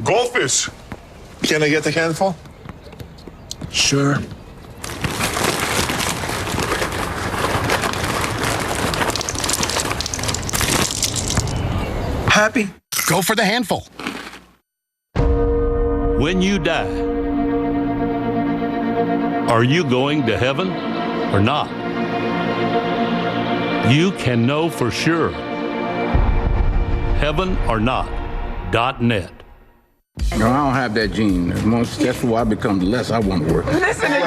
Goldfish. Can I get a handful? Sure. Happy? Go for the handful. When you die, are you going to heaven or not? You can know for sure. heavenornot.net. No, I don't have that gene. That's why I become the less I want to work. Listen to you.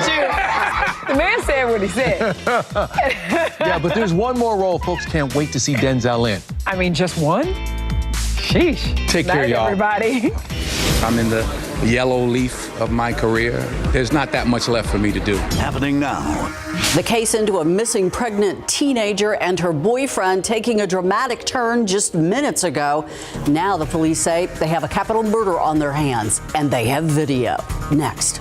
The man said what he said. Yeah, but there's one more role folks can't wait to see Denzel in. I mean, just one? Sheesh. Take care, y'all. Everybody. I'm in the yellow leaf of my career. There's not that much left for me to do. Happening now. The case into a missing pregnant teenager and her boyfriend taking a dramatic turn just minutes ago. Now the police say they have a capital murder on their hands, and they have video. Next.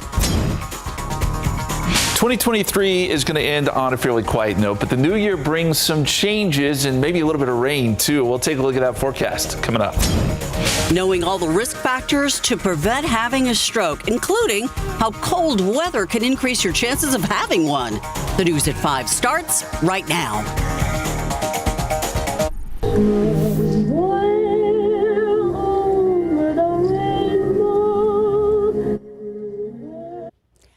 2023 is going to end on a fairly quiet note, but the new year brings some changes and maybe a little bit of rain, too. We'll take a look at that forecast coming up. Knowing all the risk factors to prevent having a stroke, including how cold weather can increase your chances of having one. The News at 5 starts right now.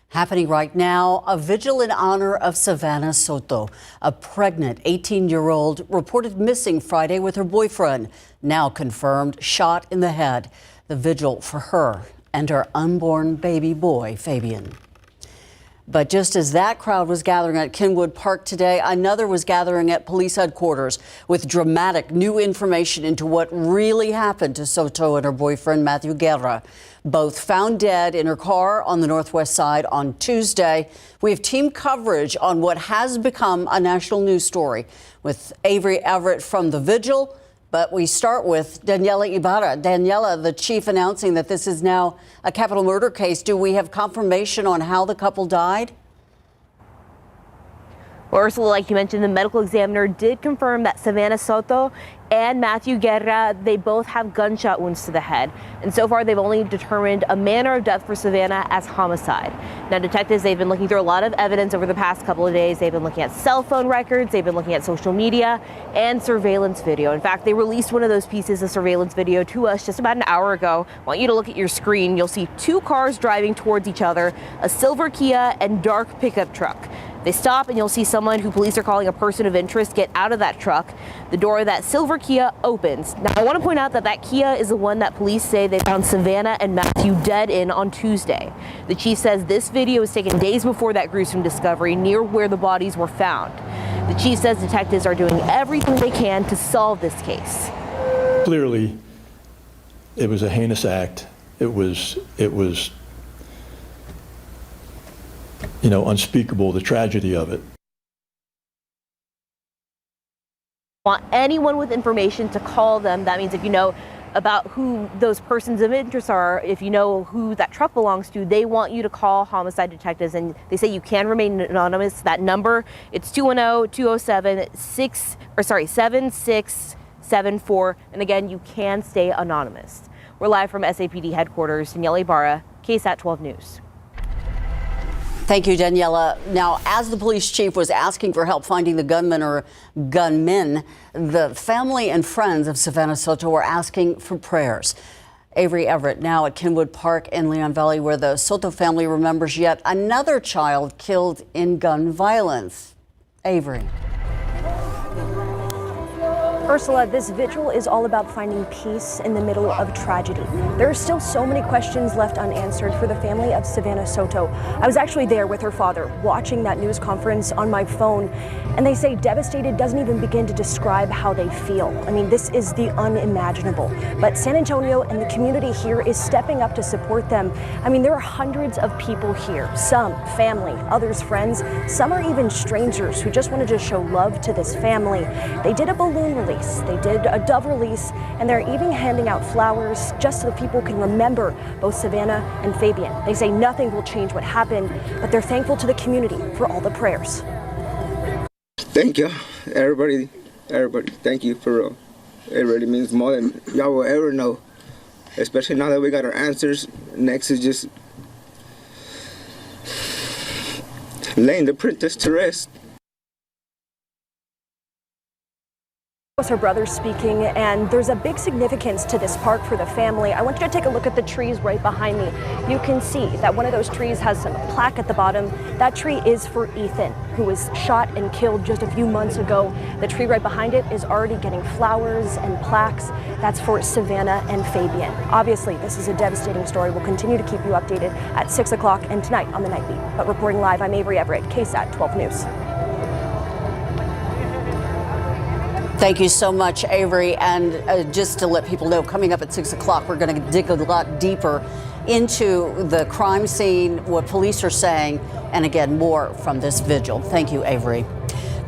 Happening right now, a vigil in honor of Savannah Soto, a pregnant 18-year-old reported missing Friday with her boyfriend, now confirmed shot in the head. The vigil for her and her unborn baby boy, Fabian. But just as that crowd was gathering at Kenwood Park today, another was gathering at police headquarters with dramatic new information into what really happened to Soto and her boyfriend, Matthew Guerra. Both found dead in her car on the northwest side on Tuesday. We have team coverage on what has become a national news story with Avery Everett from the vigil. But we start with Daniela Ibarra. Daniela, the chief announcing that this is now a capital murder case. Do we have confirmation on how the couple died? Well, Ursula, like you mentioned, the medical examiner did confirm that Savannah Soto and Matthew Guerra, they both have gunshot wounds to the head. And so far, they've only determined a manner of death for Savannah as homicide. Now, detectives, they've been looking through a lot of evidence over the past couple of days. They've been looking at cell phone records, they've been looking at social media and surveillance video. In fact, they released one of those pieces of surveillance video to us just about an hour ago. I want you to look at your screen. You'll see two cars driving towards each other, a silver Kia and dark pickup truck. They stop and you'll see someone who police are calling a person of interest get out of that truck. The door of that silver Kia opens. Now, I want to point out that that Kia is the one that police say they found Savannah and Matthew dead in on Tuesday. The chief says this video was taken days before that gruesome discovery near where the bodies were found. The chief says detectives are doing everything they can to solve this case. Clearly, it was a heinous act. It was unspeakable, the tragedy of it. Want anyone with information to call them. That means if you know about who those persons of interest are, if you know who that truck belongs to, they want you to call homicide detectives, and they say you can remain anonymous. That number, it's 210-207-7674, and again, you can stay anonymous. We're live from SAPD headquarters. Daniela Ibarra, KSAT 12 News. Thank you, Daniela. Now, as the police chief was asking for help finding the gunman or gunmen, the family and friends of Savannah Soto were asking for prayers. Avery Everett now at Kenwood Park in Leon Valley, where the Soto family remembers yet another child killed in gun violence. Avery. Ursula, this vigil is all about finding peace in the middle of tragedy. There are still so many questions left unanswered for the family of Savannah Soto. I was actually there with her father, watching that news conference on my phone, and they say devastated doesn't even begin to describe how they feel. I mean, this is the unimaginable. But San Antonio and the community here is stepping up to support them. I mean, there are hundreds of people here, some family, others friends, some are even strangers who just wanted to show love to this family. They did a balloon release. They did a dove release, and they're even handing out flowers just so the people can remember both Savannah and Fabian. They say nothing will change what happened, but they're thankful to the community for all the prayers. Thank you, everybody. Thank you for real. It really means more than y'all will ever know. especially now that we got our answers. Next is just laying the princess to rest. Was her brother speaking, and there's a big significance to this park for the family. I want you to take a look at the trees right behind me. You can see that one of those trees has a plaque at the bottom. That tree is for Ethan, who was shot and killed just a few months ago. The tree right behind it is already getting flowers and plaques. That's for Savannah and Fabian. Obviously, this is a devastating story. We'll continue to keep you updated at 6 o'clock and tonight on the Night Beat. But reporting live, I'm Avery Everett, KSAT 12 News. Thank you so much, Avery. And just to let people know, coming up at 6 o'clock, we're going to dig a lot deeper into the crime scene, what police are saying, and again, more from this vigil. Thank you, Avery.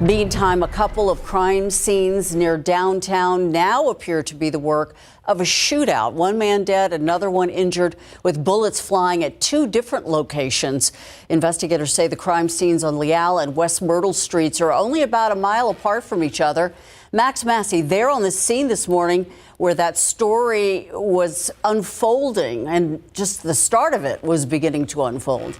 Meantime, a couple of crime scenes near downtown now appear to be the work of a shootout. One man dead, another one injured, with bullets flying at two different locations. Investigators say the crime scenes on Leal and West Myrtle Streets are only about a mile apart from each other. Max Massey there on the scene this morning where that story was unfolding, and just the start of it was beginning to unfold.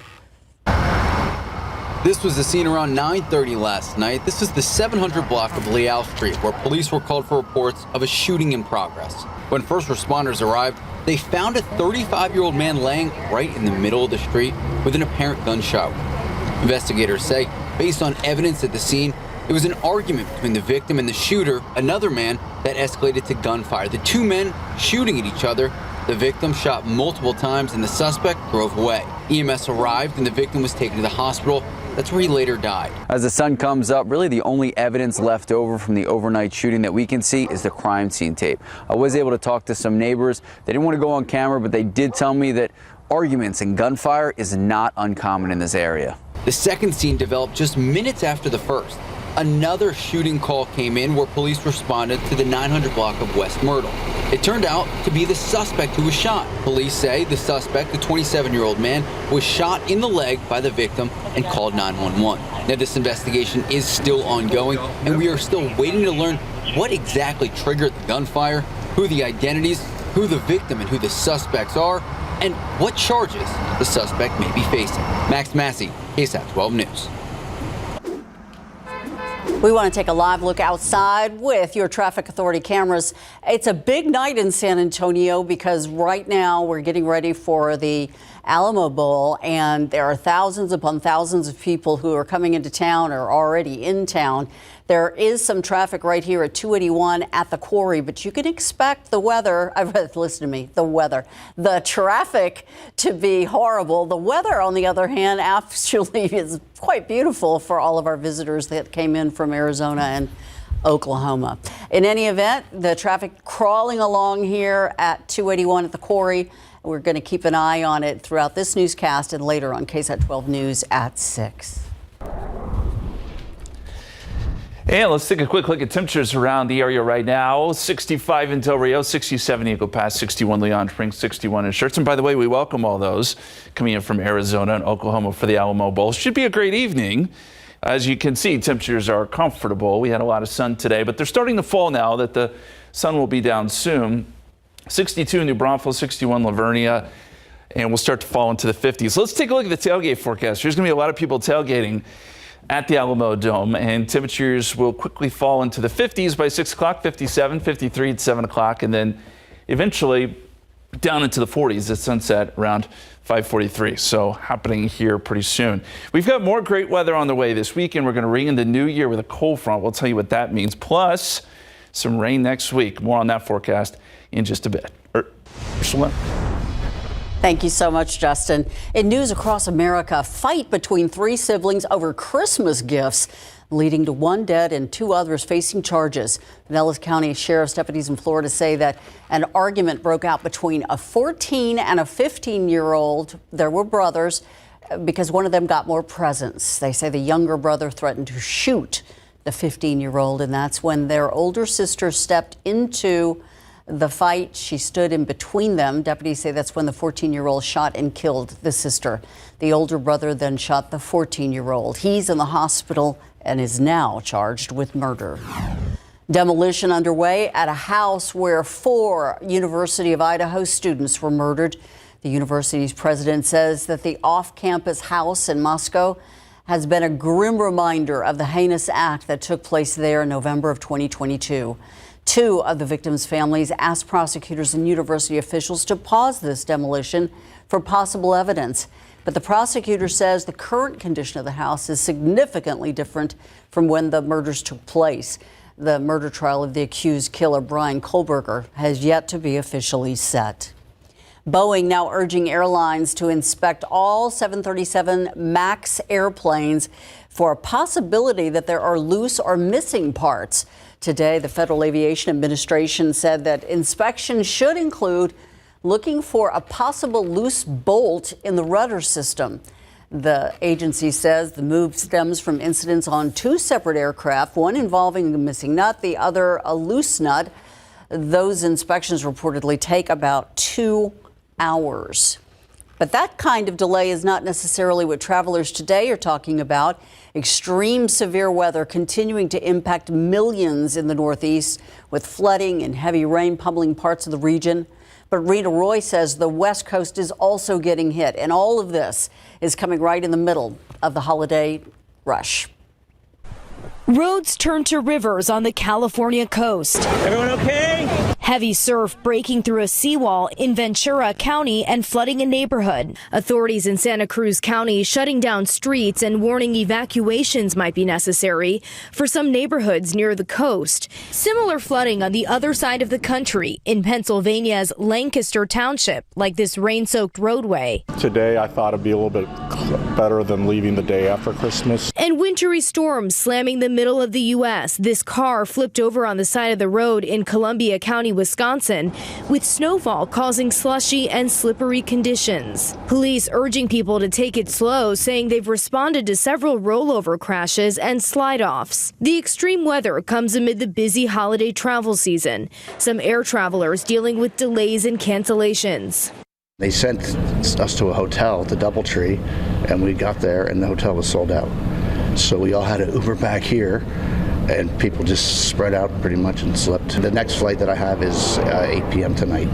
This was the scene around 9:30 last night. This is the 700 block of Leal Street, where police were called for reports of a shooting in progress. When first responders arrived, they found a 35-year-old man laying right in the middle of the street with an apparent gunshot. Investigators say, based on evidence at the scene, it was an argument between the victim and the shooter, another man, that escalated to gunfire. The two men shooting at each other. The victim shot multiple times and the suspect drove away. EMS arrived and the victim was taken to the hospital. That's where he later died. As the sun comes up, really the only evidence left over from the overnight shooting that we can see is the crime scene tape. I was able to talk to some neighbors. They didn't want to go on camera, but they did tell me that arguments and gunfire is not uncommon in this area. The second scene developed just minutes after the first. Another shooting call came in where police responded to the 900 block of West Myrtle. It turned out to be the suspect who was shot. Police say the suspect, the 27-year-old man, was shot in the leg by the victim and called 911. Now, this investigation is still ongoing, and we are still waiting to learn what exactly triggered the gunfire, who the identities, who the victim and who the suspects are, and what charges the suspect may be facing. Max Massey, KSAT 12 News. We want to take a live look outside with your traffic authority cameras. It's a big night in San Antonio because right now we're getting ready for the Alamo Bowl, and there are thousands upon thousands of people who are coming into town or already in town. There is some traffic right here at 281 at the quarry, but you can expect the weather, listen to me, the traffic to be horrible. The weather, on the other hand, actually is quite beautiful for all of our visitors that came in from Arizona and Oklahoma. In any event, the traffic crawling along here at 281 at the quarry. We're going to keep an eye on it throughout this newscast and later on KSAT 12 News at 6. And let's take a quick look at temperatures around the area right now. 65 in Del Rio, 67 Eagle Pass, 61 Leon Springs, 61 in Schertz. And by the way, we welcome all those coming in from Arizona and Oklahoma for the Alamo Bowl. Should be a great evening. As you can see, temperatures are comfortable. We had a lot of sun today, but they're starting to fall now that the sun will be down soon. 62 in New Braunfels, 61 Lavernia, and we'll start to fall into the 50s. Let's take a look at the tailgate forecast. There's going to be a lot of people tailgating at the Alamo Dome, and temperatures will quickly fall into the 50s by 6 o'clock, 57, 53 at 7 o'clock, and then eventually down into the 40s at sunset around 5:43. So happening here pretty soon. We've got more great weather on the way this weekend. We're going to ring in the new year with a cold front. We'll tell you what that means. Plus some rain next week. More on that forecast in just a bit. Ursula. Thank you so much, Justin. In news across America, a fight between three siblings over Christmas gifts, leading to one dead and two others facing charges. Pinellas County Sheriff's deputies in Florida say that an argument broke out between a 14 and a 15-year-old. There were brothers because one of them got more presents. They say the younger brother threatened to shoot the 15-year-old, and that's when their older sister stepped into the fight. She stood in between them. Deputies say that's when the 14-year-old shot and killed the sister. The older brother then shot the 14-year-old. He's in the hospital and is now charged with murder. Demolition underway at a house where 4 University of Idaho students were murdered. The university's president says that the off-campus house in Moscow has been a grim reminder of the heinous act that took place there in November of 2022. 2 of the victims' families asked prosecutors and university officials to pause this demolition for possible evidence. But the prosecutor says the current condition of the house is significantly different from when the murders took place. The murder trial of the accused killer, Brian Kohlberger, has yet to be officially set. Boeing now urging airlines to inspect all 737 MAX airplanes for a possibility that there are loose or missing parts. Today, the Federal Aviation Administration said that inspections should include looking for a possible loose bolt in the rudder system. The agency says the move stems from incidents on 2 separate aircraft, one involving a missing nut, the other a loose nut. Those inspections reportedly take about 2 hours. But that kind of delay is not necessarily what travelers today are talking about. Extreme severe weather continuing to impact millions in the Northeast, with flooding and heavy rain pummeling parts of the region. But Rita Roy says the West Coast is also getting hit, and all of this is coming right in the middle of the holiday rush. Roads turn to rivers on the California coast. Everyone okay? Heavy surf breaking through a seawall in Ventura County and flooding a neighborhood. Authorities in Santa Cruz County shutting down streets and warning evacuations might be necessary for some neighborhoods near the coast. Similar flooding on the other side of the country in Pennsylvania's Lancaster Township, like this rain-soaked roadway. Today I thought it'd be a little bit better than leaving the day after Christmas. And wintry storms slamming the middle of the U.S. This car flipped over on the side of the road in Columbia County, Wisconsin, with snowfall causing slushy and slippery conditions. Police urging people to take it slow, saying they've responded to several rollover crashes and slide-offs. The extreme weather comes amid the busy holiday travel season. Some air travelers dealing with delays and cancellations. They sent us to a hotel, the Doubletree, and we got there and the hotel was sold out. So we all had to Uber back here, and people just spread out pretty much and slept. The next flight that I have is 8 p.m. tonight,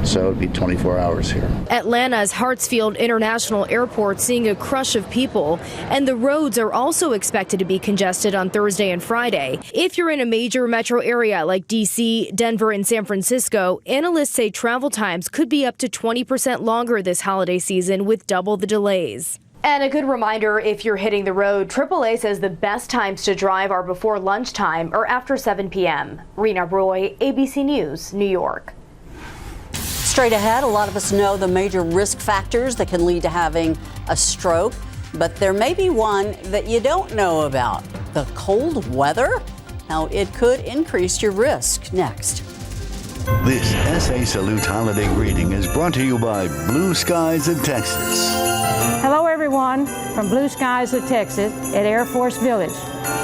so it'd be 24 hours here. Atlanta's Hartsfield International Airport seeing a crush of people, and the roads are also expected to be congested on Thursday and Friday. If you're in a major metro area like D.C., Denver, and San Francisco, analysts say travel times could be up to 20% longer this holiday season with double the delays. And a good reminder, if you're hitting the road, AAA says the best times to drive are before lunchtime or after 7 p.m. Rena Roy, ABC News, New York. Straight ahead, a lot of us know the major risk factors that can lead to having a stroke, but there may be one that you don't know about. The cold weather, how it could increase your risk. Next. This SA Salute holiday greeting is brought to you by Blue Skies of Texas. Hello everyone from Blue Skies of Texas at Air Force Village.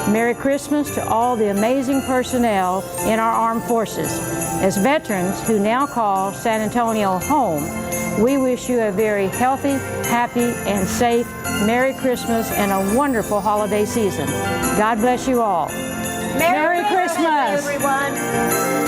Merry Christmas to all the amazing personnel in our armed forces. As veterans who now call San Antonio home, we wish you a very healthy, happy, and safe Merry Christmas and a wonderful holiday season. God bless you all. Merry Christmas, everyone.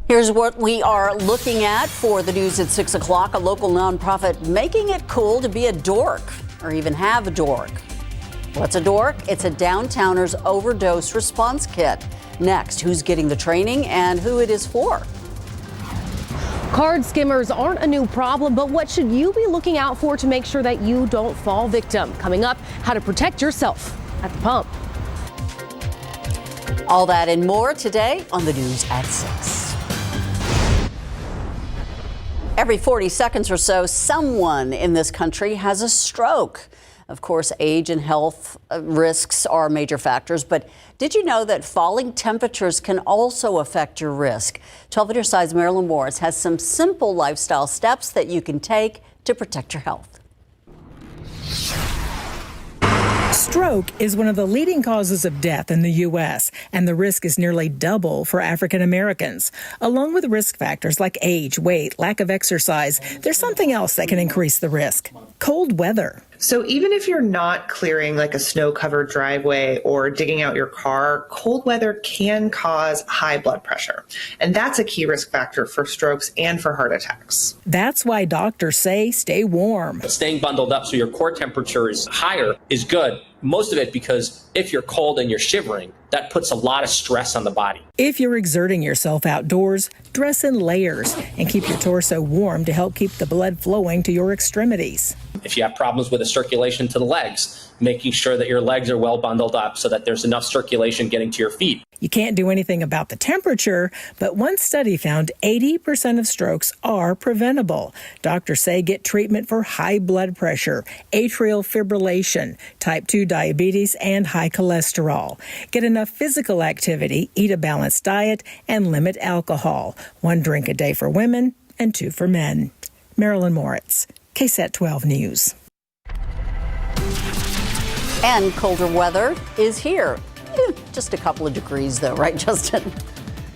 Here's what we are looking at for the news at 6 o'clock. A local nonprofit making it cool to be a dork or even have a dork. What's a dork? It's a downtowner's overdose response kit. Next, who's getting the training and who it is for. Card skimmers aren't a new problem, but what should you be looking out for to make sure that you don't fall victim? Coming up, how to protect yourself at the pump. All that and more today on the news at 6. Every 40 seconds or so, someone in this country has a stroke. Of course, age and health risks are major factors, but did you know that falling temperatures can also affect your risk? 12 at your side's Marilyn Morris has some simple lifestyle steps that you can take to protect your health. Stroke is one of the leading causes of death in the U.S., and the risk is nearly double for African Americans. Along with risk factors like age, weight, lack of exercise, there's something else that can increase the risk: cold weather. So even if you're not clearing like a snow-covered driveway or digging out your car, cold weather can cause high blood pressure. And that's a key risk factor for strokes and for heart attacks. That's why doctors say stay warm. Staying bundled up so your core temperature is higher is good. Most of it because if you're cold and you're shivering, that puts a lot of stress on the body. If you're exerting yourself outdoors, dress in layers and keep your torso warm to help keep the blood flowing to your extremities. If you have problems with the circulation to the legs, making sure that your legs are well bundled up so that there's enough circulation getting to your feet. You can't do anything about the temperature, but one study found 80% of strokes are preventable. Doctors say get treatment for high blood pressure, atrial fibrillation, type 2 diabetes, and high cholesterol. Get enough physical activity, eat a balanced diet, and limit alcohol. 1 drink a day for women and 2 for men. Marilyn Moritz, KSAT 12 News. And colder weather is here. Just a couple of degrees, though, right, Justin?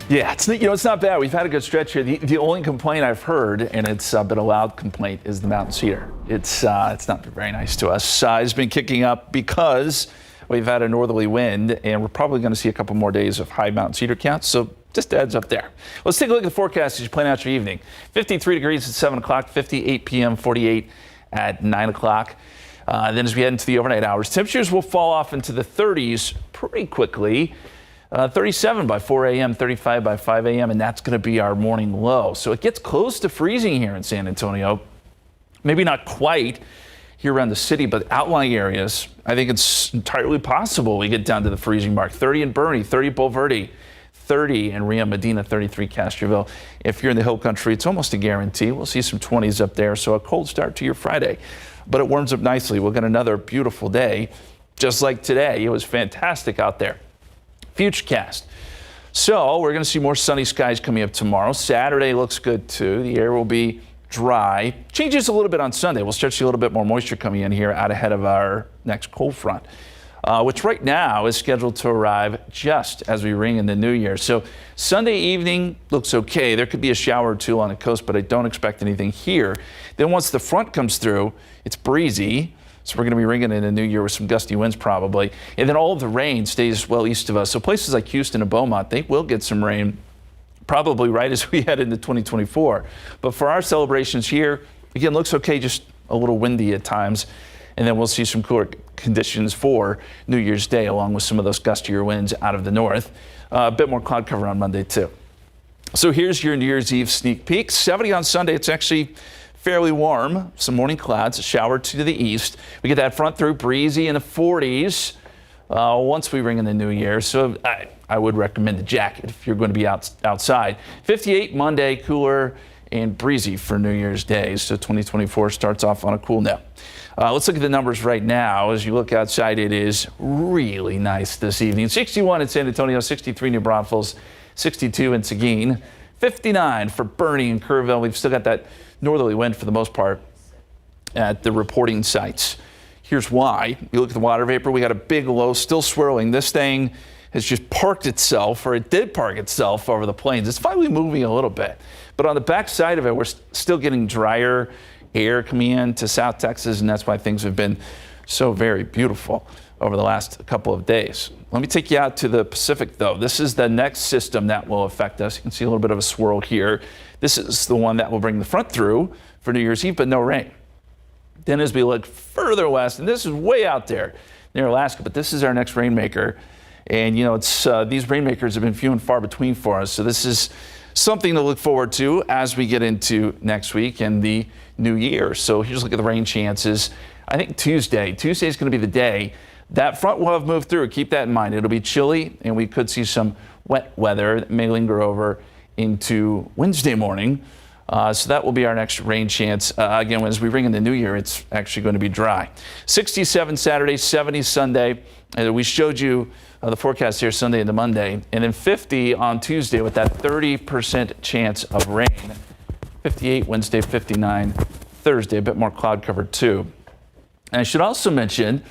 Yeah, it's not bad. We've had a good stretch here. The only complaint I've heard, and it's been a loud complaint, is the mountain cedar. It's not been very nice to us. It's been kicking up because we've had a northerly wind, and we're probably going to see a couple more days of high mountain cedar counts. So just a heads up there. Let's take a look at the forecast as you plan out your evening. 53 degrees at 7 o'clock, 58 p.m., 48 at 9 o'clock. Then as we head into the overnight hours, temperatures will fall off into the 30s pretty quickly. 37 by 4 a.m., 35 by 5 a.m., and that's going to be our morning low. So it gets close to freezing here in San Antonio. Maybe not quite here around the city, but outlying areas, I think it's entirely possible we get down to the freezing mark. 30 in Bernie, 30 Bulverde, 30 in Rio Medina, 33 Castroville. If you're in the hill country, it's almost a guarantee. We'll see some 20s up there, so a cold start to your Friday. But it warms up nicely. We'll get another beautiful day, just like today. It was fantastic out there. Futurecast. So we're going to see more sunny skies coming up tomorrow. Saturday looks good too. The air will be dry. Changes a little bit on Sunday. We'll start to see a little bit more moisture coming in here out ahead of our next cold front, which right now is scheduled to arrive just as we ring in the new year. So Sunday evening looks okay. There could be a shower or two on the coast, but I don't expect anything here. Then once the front comes through, it's breezy. So we're going to be ringing in the new year with some gusty winds probably. And then all of the rain stays well east of us. So places like Houston and Beaumont, they will get some rain probably right as we head into 2024. But for our celebrations here, again, looks okay, just a little windy at times. And then we'll see some cooler conditions for New Year's Day, along with some of those gustier winds out of the north. A bit more cloud cover on Monday, too. So here's your New Year's Eve sneak peek. 70 on Sunday. It's actually fairly warm. Some morning clouds, a shower to the east. We get that front through, breezy in the 40s once we ring in the new year. So I would recommend a jacket if you're going to be outside. 58 Monday, cooler and breezy for New Year's Day. So 2024 starts off on a cool note. Let's look at the numbers right now. As you look outside, it is really nice this evening. 61 in San Antonio, 63 New Braunfels, 62 in Seguin, 59 for Bernie and Kerrville. We've still got that northerly wind for the most part at the reporting sites. Here's why. You look at the water vapor, we got a big low still swirling. This thing has just parked itself, or it did park itself over the plains. It's finally moving a little bit. But on the back side of it, we're still getting drier air coming in to South Texas, and that's why things have been so very beautiful over the last couple of days. Let me take you out to the Pacific, though. This is the next system that will affect us. You can see a little bit of a swirl here. This is the one that will bring the front through for New Year's Eve, but no rain. Then as we look further west, and this is way out there near Alaska, but this is our next rainmaker. And, you know, it's these rainmakers have been few and far between for us. So this is something to look forward to as we get into next week and the new year. So here's a look at the rain chances. I think Tuesday is going to be the day that front will have moved through. Keep that in mind. It'll be chilly, and we could see some wet weather that may linger over into Wednesday morning. So that will be our next rain chance. Again, as we ring in the new year, it's actually going to be dry. 67 Saturday, 70 Sunday. We showed you the forecast here Sunday into Monday. And then 50 on Tuesday with that 30% chance of rain. 58 Wednesday, 59 Thursday. A bit more cloud cover too. And I should also mention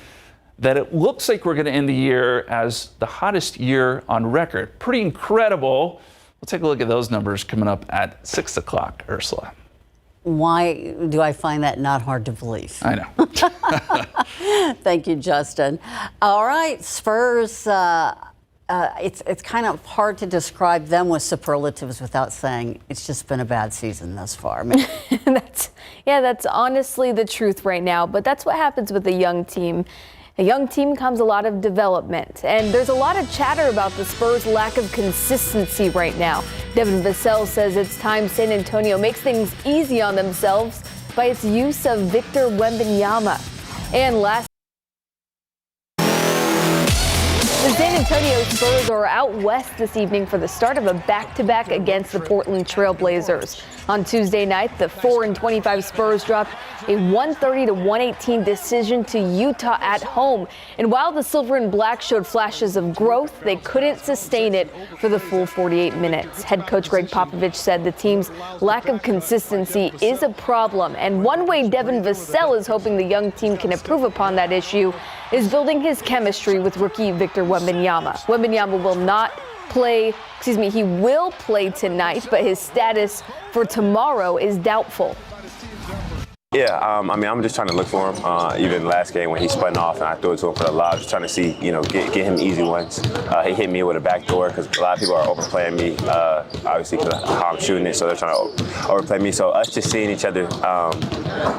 that it looks like we're going to end the year as the hottest year on record. Pretty incredible. We'll take a look at those numbers coming up at 6 o'clock, Ursula. Why do I find that not hard to believe? I know. Thank you, Justin. All right, Spurs. It's kind of hard to describe them with superlatives without saying it's just been a bad season thus far. I mean, that's honestly the truth right now. But that's what happens with a young team. A young team comes a lot of development, and there's a lot of chatter about the Spurs' lack of consistency right now. Devin Vassell says it's time San Antonio makes things easy on themselves by its use of Victor Wembanyama. And last, the San Antonio Spurs are out west this evening for the start of a back-to-back against the Portland Trail Blazers. On Tuesday night, the 4-25 Spurs dropped a 130-118 decision to Utah at home. And while the Silver and Black showed flashes of growth, they couldn't sustain it for the full 48 minutes. Head coach Greg Popovich said the team's lack of consistency is a problem. And one way Devin Vassell is hoping the young team can improve upon that issue is building his chemistry with rookie Victor Wembanyama. Wembanyama will not play, he will play tonight, but his status for tomorrow is doubtful. Yeah, I'm just trying to look for him. Even last game when he spun off and I threw it to him for the lob, just trying to see, get him easy ones. He hit me with a backdoor because a lot of people are overplaying me, obviously because of how I'm shooting it, so they're trying to overplay me. So us just seeing each other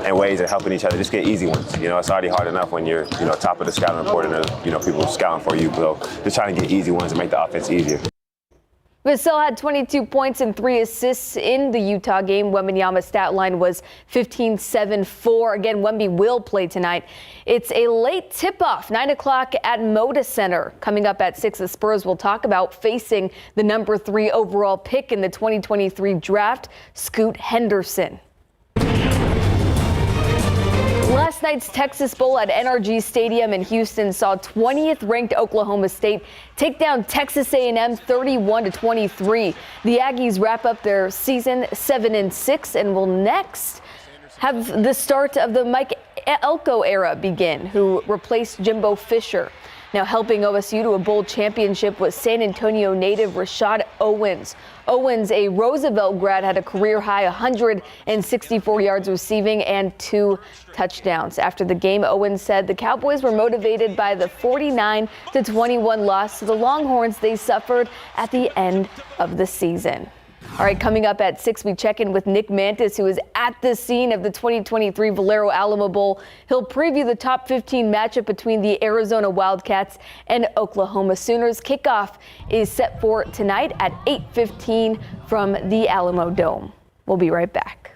in ways and helping each other, just get easy ones. It's already hard enough when you're, top of the scouting report and there's, people scouting for you. So just trying to get easy ones and make the offense easier. Vassell had 22 points and 3 assists in the Utah game. Wembanyama's stat line was 15-7-4. Again, Wemby will play tonight. It's a late tip-off, 9 o'clock at Moda Center. Coming up at 6, the Spurs will talk about facing the number 3 overall pick in the 2023 draft, Scoot Henderson. Last night's Texas Bowl at NRG Stadium in Houston saw 20th ranked Oklahoma State take down Texas A&M 31-23. The Aggies wrap up their season 7-6 and will next have the start of the Mike Elko era begin, who replaced Jimbo Fisher. Now helping OSU to a bowl championship was San Antonio native Rashad Owens. Owens, a Roosevelt grad, had a career-high 164 yards receiving and 2 touchdowns. After the game, Owens said the Cowboys were motivated by the 49-21 loss to the Longhorns they suffered at the end of the season. All right, coming up at 6, we check in with Nick Mantis, who is at the scene of the 2023 Valero Alamo Bowl. He'll preview the top 15 matchup between the Arizona Wildcats and Oklahoma Sooners. Kickoff is set for tonight at 8:15 from the Alamo Dome. We'll be right back.